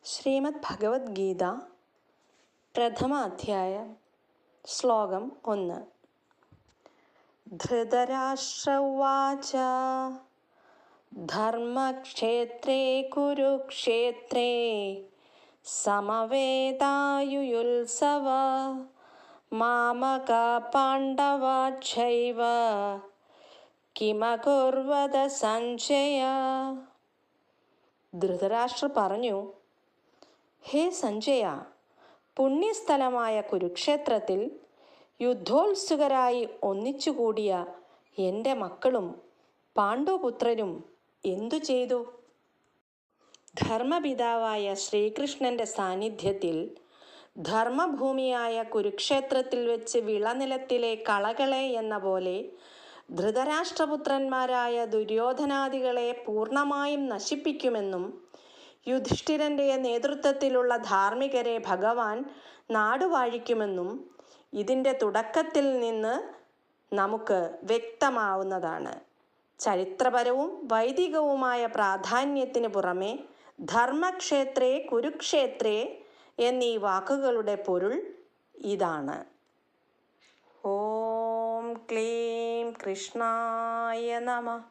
ശ്രീമദ് ഭഗവത്ഗീത പ്രഥമ അധ്യായം ശ്ലോകം 1. ധൃതരാഷ്ട്ര ഉവാച ധർമ്മക്ഷേത്രേ കുരുക്ഷേത്രേ സമവേതായുയുത്സവ മാമകാ പാണ്ഡവാശ്ചൈവ കിമകുർവത സഞ്ജയ. ധൃതരാഷ്ട്രർ പറഞ്ഞു, ഹേ സഞ്ജയ, പുണ്യസ്ഥലമായ കുരുക്ഷേത്രത്തിൽ യുദ്ധോത്സുകരായി ഒന്നിച്ചുകൂടിയ എൻ്റെ മക്കളും പാണ്ഡുപുത്രരും എന്തു ചെയ്തു? ധർമ്മപിതാവായ ശ്രീകൃഷ്ണൻ്റെ സാന്നിധ്യത്തിൽ ധർമ്മഭൂമിയായ കുരുക്ഷേത്രത്തിൽ വെച്ച് വിളനിലത്തിലെ കളകളെ എന്ന പോലെ ധൃതരാഷ്ട്രപുത്രന്മാരായ ദുര്യോധനാദികളെ പൂർണ്ണമായും നശിപ്പിക്കുമെന്നും യുധിഷ്ഠിരൻ്റെ നേതൃത്വത്തിലുള്ള ധാർമ്മികരെ ഭഗവാൻ നാടുവാഴിക്കുമെന്നും ഇതിൻ്റെ തുടക്കത്തിൽ നിന്ന് നമുക്ക് വ്യക്തമാവുന്നതാണ്. ചരിത്രപരവും വൈദികവുമായ പ്രാധാന്യത്തിന് പുറമെ ധർമ്മക്ഷേത്രേ കുരുക്ഷേത്രേ എന്നീ വാക്കുകളുടെ പൊരുൾ ഇതാണ്. ഓം ക്ലീം കൃഷ്ണായ നമഃ.